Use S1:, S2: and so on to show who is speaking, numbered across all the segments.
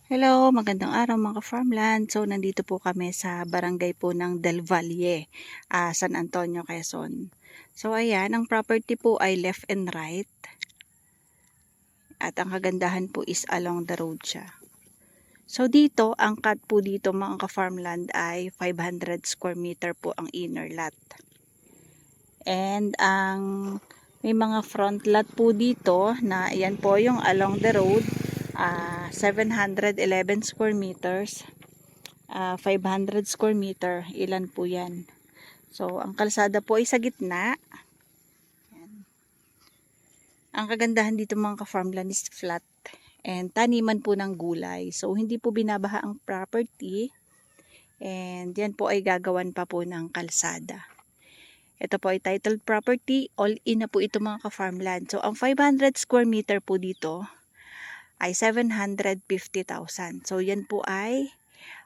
S1: Hello, magandang araw mga farmland. So, nandito po kami sa barangay po ng Del Valle, San Antonio, Quezon. So, ayan, ang property po ay left and right. At ang kagandahan po is along the road siya. So, dito, ang cut po dito mga ka-farmland ay 500 square meter po ang inner lot. And ang may mga front lot po dito na ayan po yung along the road, 711 square meters. 500 square meter, ilan po yan. So, ang kalsada po ay sa gitna. Yan. Ang kagandahan dito mga ka-farmland is flat and taniman po ng gulay. So, hindi po binabaha ang property and yan po ay gagawan pa po ng kalsada. Ito po ay titled property, all in na po ito mga ka-farmland. So, ang 500 square meter po dito ay 750,000. So, yan po ay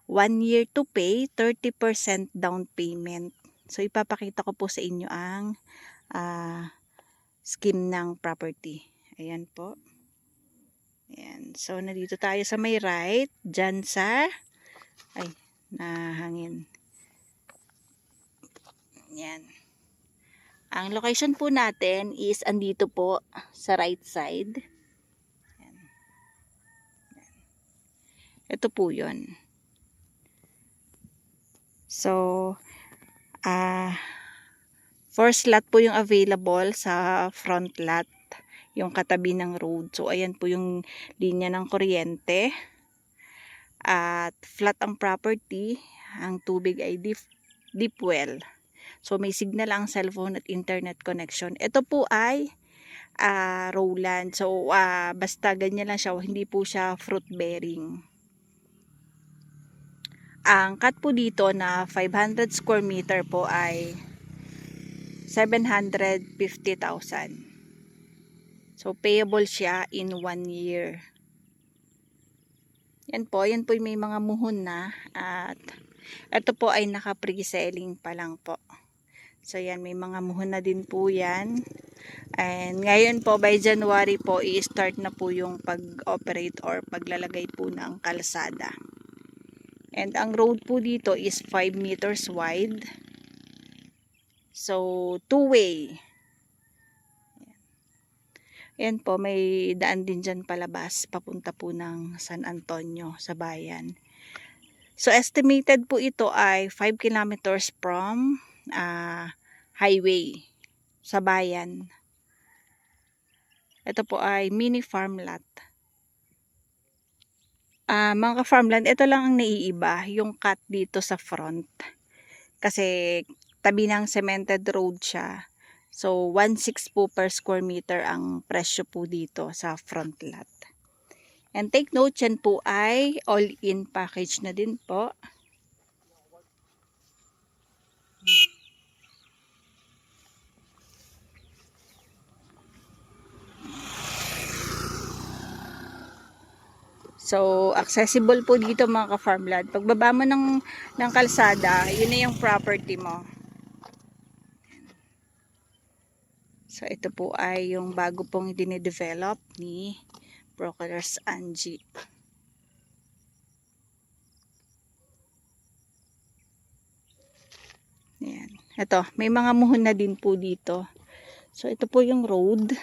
S1: 1 year to pay, 30% down payment. So, ipapakita ko po sa inyo ang scheme ng property. Ayan po. Ayan. So, nandito tayo sa may right. Dyan sa, nahangin. Ayan. Ang location po natin is andito po sa right side. Ayan. Ito po yun. So, first lot po yung available sa front lot, yung katabi ng road. So, ayan po yung linya ng kuryente. At flat ang property. Ang tubig ay deep well. So, may signal ang cellphone at internet connection. Ito po ay rowland. So, basta ganyan lang siya. Hindi po siya fruit bearing. Ang cut po dito na 500 square meter po ay 750,000. So, payable siya in 1 year. Yan po may mga muhon na. At ito po ay naka-pre-selling pa lang po. So, yan, may mga muhon na din po yan. And ngayon po, by January po, i-start na po yung pag-operate or paglalagay po ng kalsada. And ang road po dito is 5 meters wide. So, two-way. Yan po, may daan din dyan palabas, papunta po ng San Antonio sa bayan. So, estimated po ito ay 5 kilometers from highway sa bayan. Ito po ay mini farm lot. Mga ka-farmland, ito lang ang naiiba, yung cut dito sa front. Kasi tabi ng cemented road siya. So, 1.6 po per square meter ang presyo po dito sa front lot. And take note, yan po ay all-in package na din po. So, accessible po dito mga ka-farmland. Pagbaba mo ng kalsada, yun na yung property mo. So, ito po ay yung bago pong dinidevelop ni Brokers Angie. Ayan. Ito, may mga muhon na din po dito. So, ito po yung road.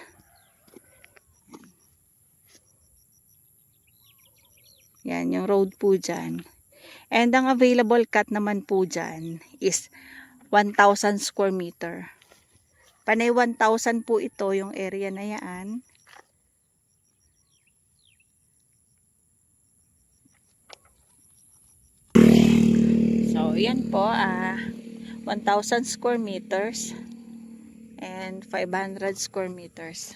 S1: Yan, yung road po dyan. And ang available cut naman po dyan is 1,000 square meter. Panay 1,000 po ito, yung area na yan. So, yan po, 1,000 square meters and 500 square meters.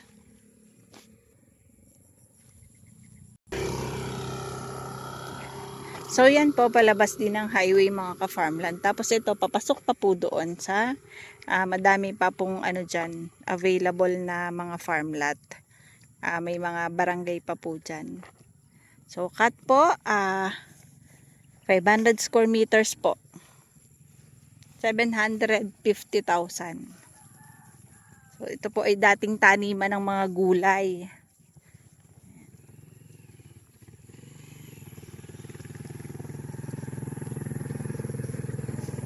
S1: So, yan po, palabas din ng highway mga ka-farmland. Tapos ito, papasok pa po doon sa madami pa pong dyan, available na mga farm lot. May mga barangay pa po dyan. So, cut po, 500 square meters po. 750,000. So, ito po ay dating taniman ng mga gulay.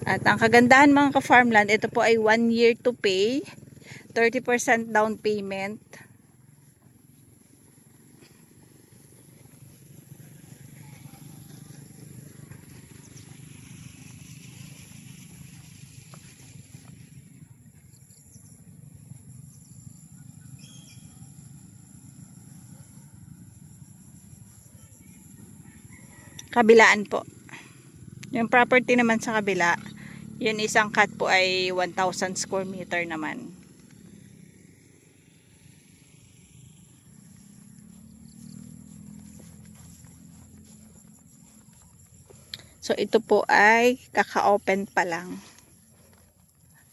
S1: At ang kagandahan mga ka-farmland, ito po ay 1 year to pay, 30% down payment. Kabilaan po. Yung property naman sa kabila, yun isang cut po ay 1,000 square meter naman. So ito po ay kaka-open pa lang.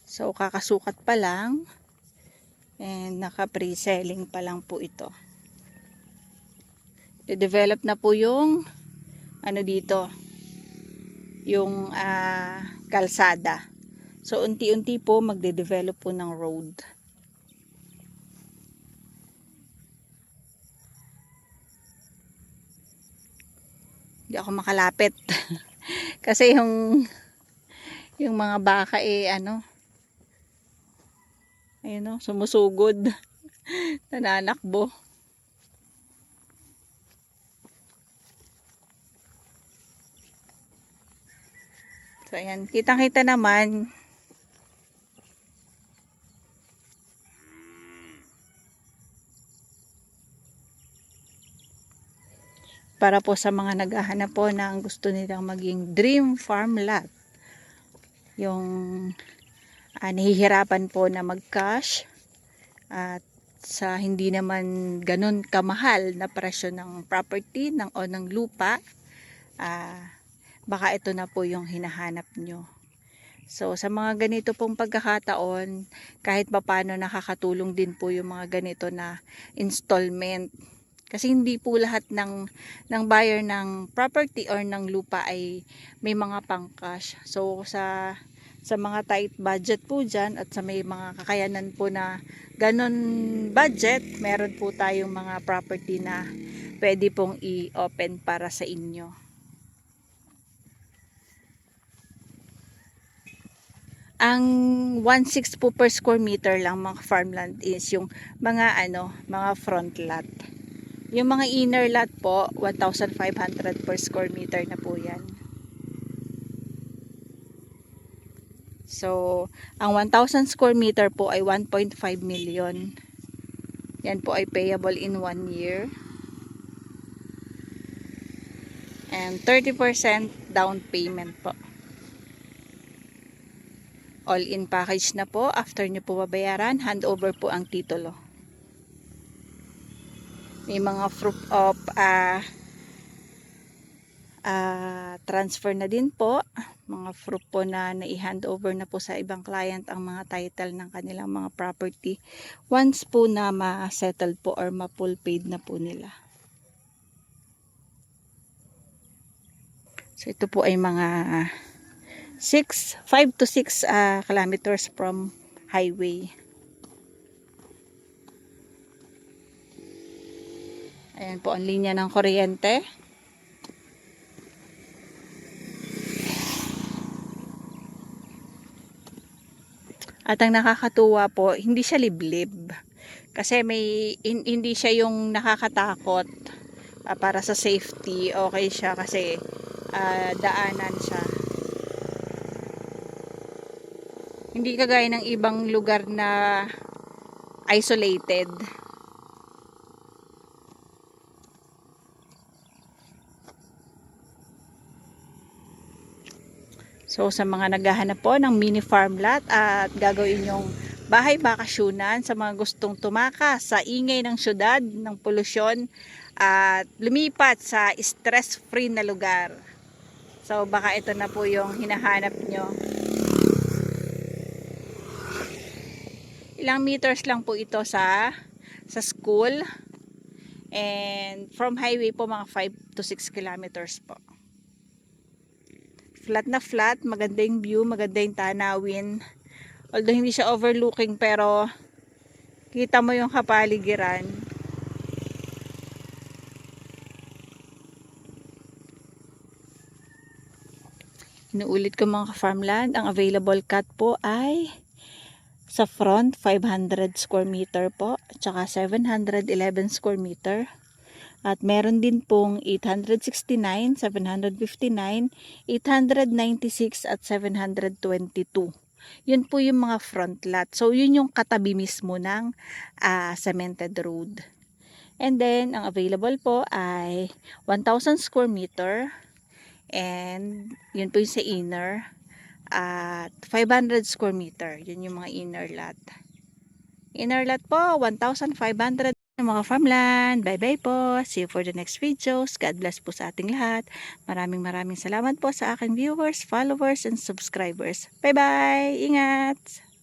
S1: So kakasukat pa lang. And naka-pre-selling pa lang po ito. I-develop na po yung ano dito, yung kalsada. So unti-unti po magde-develop po ng road. Hindi ako makalapit. Kasi yung mga baka ano, ayun sumusugod. Nananakbo. So ayan, kitang-kita naman para po sa mga naghahanap po ng gusto nilang maging dream farm lot. Yung nahihirapan po na mag-cash at sa hindi naman ganun kamahal na presyo ng property o ng lupa, baka ito na po yung hinahanap nyo. So sa mga ganito pong pagkakataon, kahit papano nakakatulong din po yung mga ganito na installment. Kasi hindi po lahat ng buyer ng property or ng lupa ay may mga pang-cash. So sa mga tight budget po dyan at sa may mga kakayanan po na ganon budget, meron po tayong mga property na pwede pong i-open para sa inyo. Ang 1.6 po per square meter lang mga farmland is yung mga mga front lot. Yung mga inner lot po, 1,500 per square meter na po yan. So, ang 1,000 square meter po ay 1.5 million. Yan po ay payable in 1 year. And 30% down payment po. All-in package na po. After nyo po babayaran, handover po ang titulo. May mga proof of transfer na din po. Mga proof po na nai-handover na po sa ibang client ang mga title ng kanilang mga property. Once po na ma-settle po or ma-full paid na po nila. So ito po ay mga 5 to 6 kilometers from highway. Ayan po ang linya ng kuryente. At ang nakakatuwa po, hindi siya liblib. Kasi hindi siya yung nakakatakot para sa safety. Okay siya kasi daanan siya. Hindi kagaya ng ibang lugar na isolated. So sa mga naghahanap po ng mini farm lot at gagawin yung bahay bakasyunan, sa mga gustong tumakas sa ingay ng syudad, ng polusyon at lumipat sa stress-free na lugar. So baka ito na po yung hinahanap nyo. Ilang meters lang po ito sa school. And from highway po mga 5 to 6 kilometers po. Flat na flat, maganda yung view, maganda yung tanawin. Although hindi siya overlooking pero kita mo yung kapaligiran. Inuulit ko mga farmland, ang available cut po ay sa front 500 square meter po, tsaka 711 square meter. At meron din pong 869, 759, 896 at 722. Yun po yung mga front lot. So yun yung katabi mismo ng cemented road. And then ang available po ay 1,000 square meter. And yun po yung sa inner. At 500 square meter. Yun yung mga inner lot. Inner lot po, 1,500 mga farmland. Bye bye po. See you for the next videos. God bless po sa ating lahat. Maraming salamat po sa aking viewers, followers, and subscribers. Bye bye. Ingat.